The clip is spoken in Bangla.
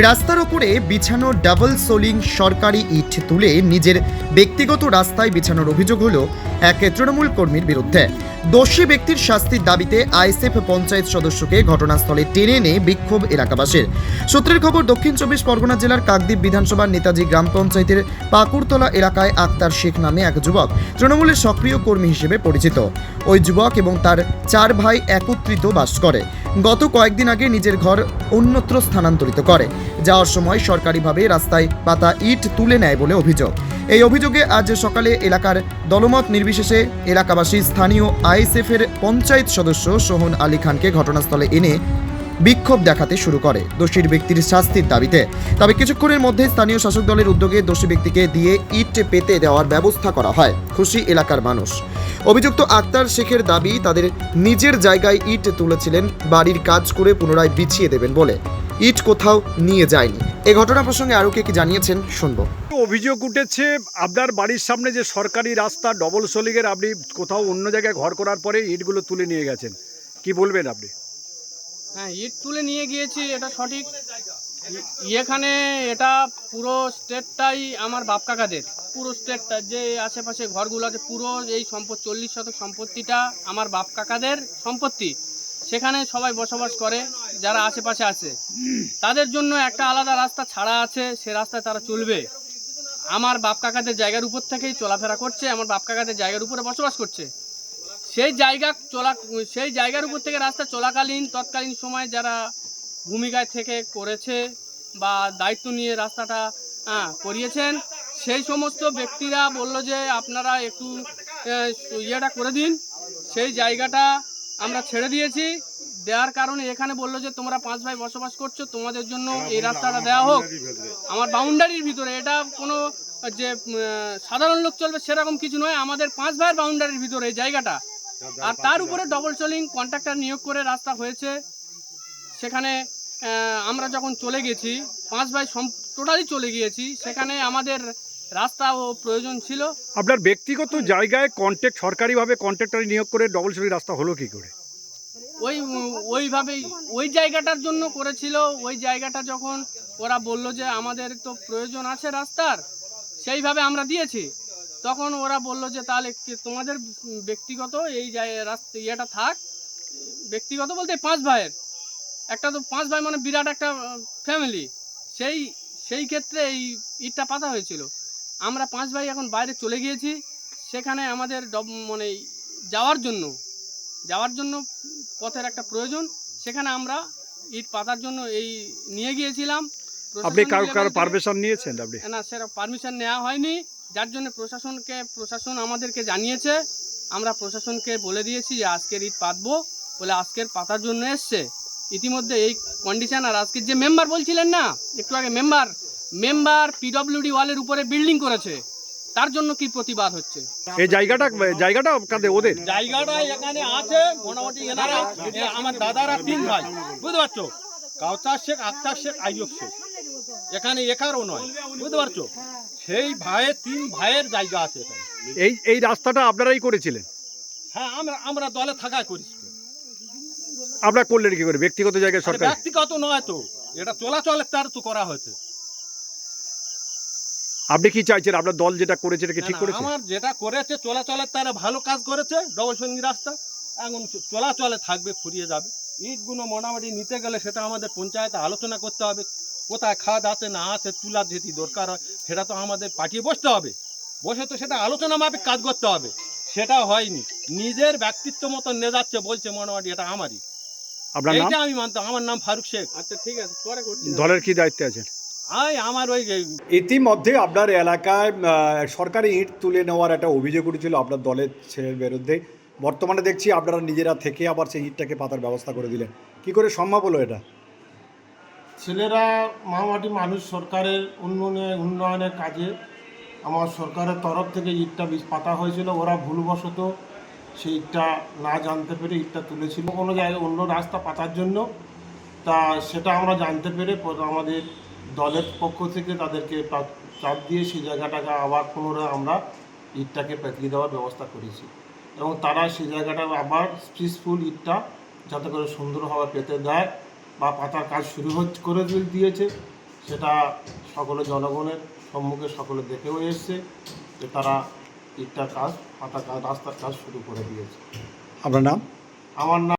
রাস্তার ওপরে বিছানো ডাবল সোলিং সরকারি ইট তুলে নিজের ব্যক্তিগত রাস্তায় বিছানোর অভিযোগ হলো এক তৃণমূল কর্মীর বিরুদ্ধে। দোষী ব্যক্তির শাস্তির দাবিতে আইএসএফ পঞ্চায়েত সদস্যকে ঘটনাস্থলে টেনে এনে বিক্ষোভ এলাকাবাসীর। সূত্রের খবর, দক্ষিণ চব্বিশ পরগনা জেলার কাকদ্বীপ বিধানসভার নেতাজি গ্রাম পঞ্চায়েতের পাকুড়তলা এলাকায় আক্তার শেখ নামে এক যুবক তৃণমূলের সক্রিয় কর্মী হিসেবে পরিচিত। ওই যুবক এবং তার 4 ভাই একত্রিত বাস করে। গত কয়েকদিন আগে নিজের ঘর অন্যত্র স্থানান্তরিত করে। যাওয়ার সময় সরকারিভাবে রাস্তায় পাতা ইট তুলে নেয় বলে অভিযোগ। এই অভিযোগে আজ সকালে এলাকার দলমত নির্বিশেষে এলাকাবাসী স্থানীয় আইএসএফের পঞ্চায়েত সদস্য সোহন আলী খানকে ঘটনাস্থলে এনে বিক্ষোভ দেখাতে শুরু করে দোষী ব্যক্তির শাস্তির দাবিতে। তবে কিছুক্ষণের মধ্যে স্থানীয় শাসক দলের উদ্যোগে দোষী ব্যক্তিকে দিয়ে ইট পেতে দেওয়ার ব্যবস্থা করা হয়। খুশি এলাকার মানুষ। অভিযুক্ত আক্তার শেখের দাবি, তাদের নিজের জায়গায় ইট তুলেছিলেন, বাড়ির কাজ করে পুনরায় বিছিয়ে দেবেন বলে ইট কোথাও নিয়ে যায়নি। এই ঘটনা প্রসঙ্গে আরও কে কি জানিয়েছেন শুনবো। অভিযোগ উঠেছে আপনার বাড়ির সামনে যে সরকারি রাস্তা ডবল সোলিংয়ের, আপনি কোথাও অন্য জায়গায় ঘর করার পরে ইটগুলো তুলে নিয়ে গেছেন, কি বলবেন আপনি? হ্যাঁ, ইট তুলে নিয়ে গিয়েছি, এটা সঠিক। এখানে এটা পুরো স্টেটটাই আমার বাপ কাকাদের, পুরো স্টেটটা যে আশেপাশে ঘরগুলো আছে পুরো এই 40 শতক সম্পত্তিটা আমার বাপ কাকাদের সম্পত্তি। সেখানে সবাই বসবাস করে, যারা আশেপাশে আছে তাদের জন্য একটা আলাদা রাস্তা ছাড়া আছে, সে রাস্তায় তারা চলবে। আমার বাপ কাকাদের জায়গার উপর থেকেই চলাফেরা করছে, আমার বাপ কাকাদের জায়গার উপরে বসবাস করছে। সেই জায়গার উপর থেকে রাস্তা চলাকালীন তৎকালীন সময় যারা ভূমিকায় থেকে করেছে বা দায়িত্ব নিয়ে রাস্তাটা করিয়েছেন, সেই সমস্ত ব্যক্তিরা বলল যে আপনারা একটু ইয়েটা করে দিন। সেই জায়গাটা আমরা ছেড়ে দিয়েছি। দেওয়ার কারণে এখানে বললো যে তোমরা 5 ভাই বসবাস করছো, তোমাদের জন্য এই রাস্তাটা দেওয়া হোক আমার বাউন্ডারির ভিতরে। এটা কোনো যে সাধারণ লোক চলবে সেরকম কিছু নয়, আমাদের 5 ভাইয়ের বাউন্ডারির ভিতরে এই জায়গাটা। আর তার উপরে ডবল সোলিং কন্ট্রাক্টর নিয়োগ করে রাস্তা হয়েছে। সেখানে আমরা যখন চলে গেছি, 5 ভাই টোটালি চলে গিয়েছি, সেখানে আমাদের রাস্তা ও প্রয়োজন ছিল। আপনার ব্যক্তিগত জায়গায় সরকারিভাবে কন্ট্রাক্টর নিয়োগ করে ডবল সোলিং রাস্তা হলো কি করে? ওইভাবেই ওই জায়গাটার জন্য করেছিল। ওই জায়গাটা যখন ওরা বলল যে আমাদের তো প্রয়োজন আছে রাস্তার, সেইভাবে আমরা দিয়েছি। তখন ওরা বলল যে তাহলে তোমাদের ব্যক্তিগত এই রাস্তা ইয়েটা থাক। ব্যক্তিগত বলতে 5 ভাইয়ের একটা, তো 5 ভাই মানে বিরাট একটা ফ্যামিলি। সেই ক্ষেত্রে এই ইটটা পাতা হয়েছিল। আমরা 5 ভাই এখন বাইরে চলে গিয়েছি, সেখানে আমাদের মানে যাওয়ার জন্য পথের একটা প্রয়োজন, সেখানে আমরা ইট পাতার জন্য এই নিয়ে গিয়েছিলাম। আপনি কারো পারমিশন নিয়েছেন? আপনি না, সেটা পারমিশন নেওয়া হয়নি, যার জন্য প্রশাসন আমাদেরকে জানিয়েছে। আমরা প্রশাসনকে বলে দিয়েছি যে আজকের ইট পাতবো বলে, আজকের পাতার জন্য এসছে। ইতিমধ্যে এই কন্ডিশন। আর আজকের যে মেম্বার বলছিলেন না একটু আগে, মেম্বার পিডব্লিউডি ওয়ালের উপরে বিল্ডিং করেছে, তার জন্য কি প্রতিবাদ হচ্ছে? এই জায়গাটা কাদের? ওদের জায়গাটা এখানে আছে মোটামুটি। এনারা আমার দাদারা 3 ভাই, বুঝতে পারছো? কাউসার শেখ, আক্তার শেখ, আইয়ুব শেখ। এখানে একারও নয়, বুঝতে পারছো? সেই 3 ভাইয়ের জায়গা আছে এখানে। এই রাস্তাটা আপনারাই করেছিলেন? হ্যাঁ, আমরা দলে থাকায় করি। আপনারা করলেন কি করে? ব্যক্তিগত জায়গায় সরকার? ব্যক্তিগত নয় তো, এটা চলাচলের তার তো করা হয়েছে। আপনি কি চাইছেন আপনার দল যেটা করেছে এটা কি ঠিক করেছে? আমার যেটা করেছে চলাচলের তারা ভালো কাজ করেছে। ডবল সোলিং রাস্তা এখন চলাচলে থাকবে, ফুরিয়ে যাবে। ইটগুলো মোটামুটি নিতে গেলে সেটা আমাদের পঞ্চায়েতে আলোচনা করতে হবে, কোথায় খাদ আছে না আছে, তুলার যেটি দরকার হয় সেটা তো আমাদের পাঠিয়ে বসতে হবে। বসে তো সেটা আলোচনা মাফিক কাজ করতে হবে। সেটা হয়নি, নিজের ব্যক্তিত্ব মতন নিয়ে যাচ্ছে, বলছে মোটামুটি এটা আমারই। এইটা আমি মানতাম। আমার নাম ফারুক শেখ। আচ্ছা, ঠিক আছে, পরে করছি। দলের কি দায়িত্বে আছেন? আমার ওই ইতিমধ্যে আপনার এলাকায় সরকারি ইট তুলে নেওয়ার একটা অভিযোগ উঠেছিল আপনার দলের ছেলের বিরুদ্ধে। বর্তমানে দেখছি আপনারা নিজেরা থেকে আবার সেই ইটটাকে পাতার ব্যবস্থা করে দিলেন, কি করে সম্ভব হলো এটা? ছেলেরা মহামাটি মানুষ সরকারের উন্নয়নের কাজে আমার সরকারের তরফ থেকে ইটটা পাতা হয়েছিল। ওরা ভুলবশত সেই ইটটা না জানতে পেরে ইটটা তুলেছিল কোনো জায়গায় অন্য রাস্তা পাতার জন্য। তা সেটা আমরা জানতে পেরে আমাদের দলের পক্ষ থেকে তাদেরকে চাপ দিয়ে সেই জায়গাটাকে আবার পুনরায় আমরা ইটটাকে পেতিয়ে দেওয়ার ব্যবস্থা করেছি, এবং তারা সেই জায়গাটা আবার পিসফুল ইটটা যাতে করে সুন্দরভাবে পেতে দেয় বা পাতার কাজ শুরু করে দিয়েছে। সেটা সকলে জনগণের সম্মুখে সকলে দেখেও এসছে যে তারা ইটটার কাজ পাতা কাজ রাস্তার কাজ শুরু করে দিয়েছে। আপনার নাম? আমার নাম